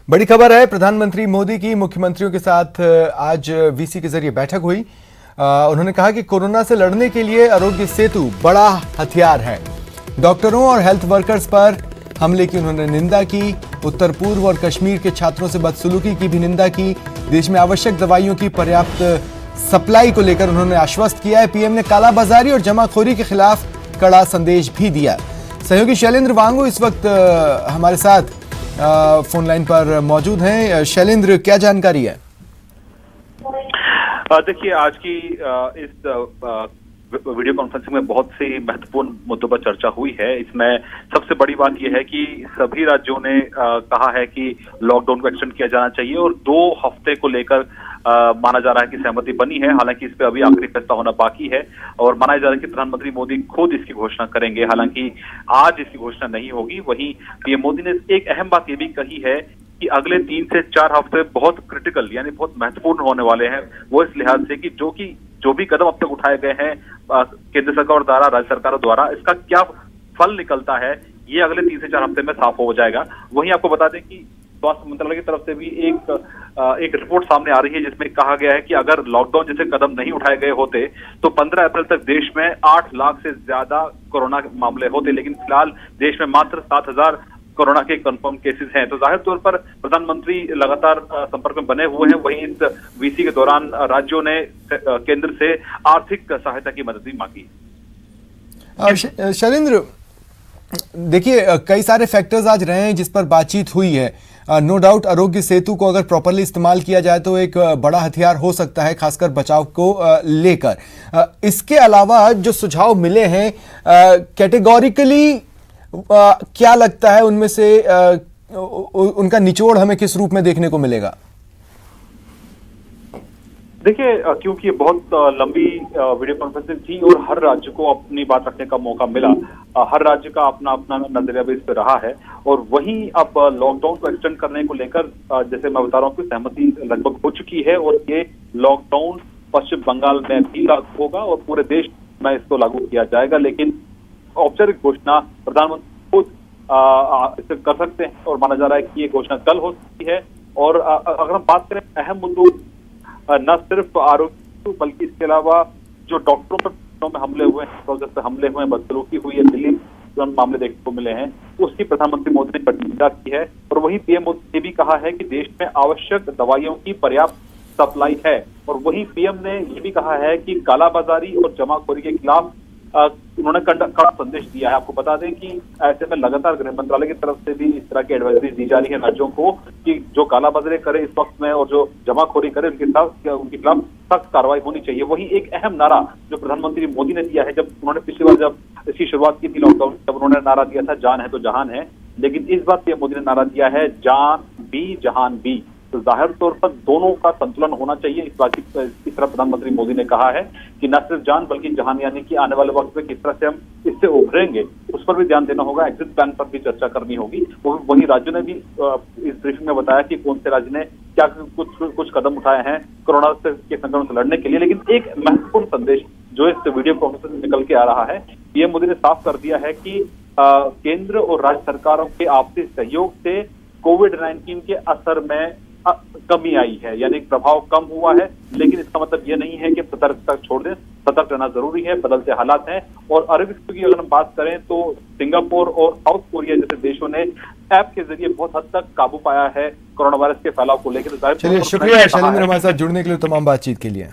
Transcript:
बड़ी खबर है, प्रधानमंत्री मोदी की मुख्यमंत्रियों के साथ आज वीसी के जरिए बैठक हुई। उन्होंने कहा कि कोरोना से लड़ने के लिए आरोग्य सेतु बड़ा हथियार है। डॉक्टरों और हेल्थ वर्कर्स पर हमले की उन्होंने निंदा की। उत्तर पूर्व और कश्मीर के छात्रों से बदसलूकी की भी निंदा की। देश में आवश्यक दवाइयों की पर्याप्त सप्लाई को लेकर उन्होंने आश्वस्त किया है। पीएम ने कालाबाजारी और जमाखोरी के खिलाफ कड़ा संदेश भी दिया। सहयोगी शैलेंद्र वांगू इस वक्त हमारे साथ फोन लाइन पर मौजूद हैं। शैलेंद्र, क्या जानकारी है? देखिए, आज की इस वीडियो कॉन्फ्रेंसिंग में बहुत सी महत्वपूर्ण मुद्दों पर चर्चा हुई है। इसमें सबसे बड़ी बात यह है कि सभी राज्यों ने कहा है कि लॉकडाउन को एक्सटेंड किया जाना चाहिए और 2 हफ्ते को लेकर माना जा रहा है कि सहमति बनी है। हालांकि इस पे अभी आखिरी फैसला होना बाकी है और माना जा रहा है कि प्रधानमंत्री मोदी खुद इसकी घोषणा करेंगे। हालांकि आज इसकी घोषणा नहीं होगी। वहीं पीएम मोदी ने एक अहम बात ये भी कही है कि अगले 3 से 4 हफ्ते बहुत क्रिटिकल यानी बहुत महत्वपूर्ण होने वाले हैं। वो इस लिहाज से कि जो भी कदम अब तक उठाए गए हैं केंद्र सरकार द्वारा, राज्य सरकारों द्वारा, इसका क्या फल निकलता है ये अगले 3 से 4 हफ्ते में साफ हो जाएगा। वहीं आपको बता दें कि स्वास्थ्य मंत्रालय की तरफ से भी एक रिपोर्ट सामने आ रही है जिसमें कहा गया है कि अगर लॉकडाउन जैसे कदम नहीं उठाए गए होते तो 15 अप्रैल तक देश में 8 लाख से ज्यादा कोरोना के मामले होते, लेकिन फिलहाल देश में मात्र 7,000 कोरोना के कंफर्म केसेस हैं। तो जाहिर तौर पर प्रधानमंत्री लगातार संपर्क में बने हुए हैं। वहीं इस वीसी के दौरान राज्यों ने केंद्र से आर्थिक सहायता की मदद भी मांगी। शैलेंद्र, देखिए, कई सारे फैक्टर्स आज रहे हैं जिस पर बातचीत हुई है। नो डाउट आरोग्य सेतु को अगर प्रॉपरली इस्तेमाल किया जाए तो एक बड़ा हथियार हो सकता है, खासकर बचाव को लेकर। इसके अलावा जो सुझाव मिले हैं कैटेगोरिकली क्या लगता है उनमें से उनका निचोड़ हमें किस रूप में देखने को मिलेगा? देखिए, क्योंकि ये बहुत लंबी वीडियो कॉन्फ्रेंसिंग थी और हर राज्य को अपनी बात रखने का मौका मिला। हर राज्य का अपना अपना नजरिया भी इस पर रहा है और वहीं अब लॉकडाउन को एक्सटेंड करने को लेकर जैसे मैं बता रहा हूँ कि सहमति लगभग हो चुकी है और ये लॉकडाउन पश्चिम बंगाल में भी लागू होगा और पूरे देश में इसको लागू किया जाएगा। लेकिन औपचारिक घोषणा प्रधानमंत्री खुद इसे कर सकते हैं और माना जा रहा है कि ये घोषणा कल हो सकती है। और अगर हम बात करें अहम मुद्दों, न सिर्फ आरोग्य बल्कि इसके अलावा जो डॉक्टरों पर हमले हुए हैं, प्रोजेक्ट पर हमले हुए हैं, बदसलूकी हुई है, दिल्ली मामले देखने को मिले हैं, उसकी प्रधानमंत्री मोदी ने निंदा की है। और वहीं पीएम मोदी ने भी कहा है कि देश में आवश्यक दवाइयों की पर्याप्त सप्लाई है। और वहीं पीएम ने ये भी कहा है कि कालाबाजारी और जमाखोरी के खिलाफ उन्होंने कड़ा संदेश दिया है। आपको बता दें कि ऐसे में लगातार गृह मंत्रालय की तरफ से भी इस तरह की एडवाइजरी दी जा रही है राज्यों को कि जो कालाबाजारी करे इस वक्त में और जो जमाखोरी करे उनके खिलाफ सख्त कार्रवाई होनी चाहिए। वहीं एक अहम नारा जो प्रधानमंत्री मोदी ने दिया है, जब उन्होंने पिछली बार जब इसकी शुरुआत की थी लॉकडाउन, तब उन्होंने नारा दिया था जान है तो जहान है, लेकिन इस बार पीएम मोदी ने नारा दिया है जान भी जहान भी। तो जाहिर तौर पर दोनों का संतुलन होना चाहिए। इस तरह प्रधानमंत्री मोदी ने कहा है कि न सिर्फ जान बल्कि जहान, यानी कि आने वाले वक्त में किस तरह से हम इससे उभरेंगे उस पर भी ध्यान देना होगा। एग्जिट प्लान पर भी चर्चा करनी होगी। वहीं राज्यों ने भी इस ब्रीफिंग में बताया कि कौन से राज्य ने क्या कुछ कदम उठाए हैं कोरोना के संक्रमण से लड़ने के लिए। लेकिन एक महत्वपूर्ण संदेश जो इस वीडियो कॉन्फ्रेंस में निकल के आ रहा है, पीएम मोदी ने साफ कर दिया है कि केंद्र और राज्य सरकारों के आपसी सहयोग से कोविड-19 के असर में कमी आई है, यानी प्रभाव कम हुआ है। लेकिन इसका मतलब यह नहीं है कि सतर्कता छोड़ दें, सतर्क रहना जरूरी है, बदलते हालात हैं। और अरब की अगर हम बात करें तो सिंगापुर और साउथ कोरिया जैसे देशों ने ऐप के जरिए बहुत हद तक काबू पाया है कोरोना वायरस के फैलाव को लेकर। चलिए, शुक्रिया शैलेंद्र हमारे साथ जुड़ने के लिए, तमाम बातचीत के लिए।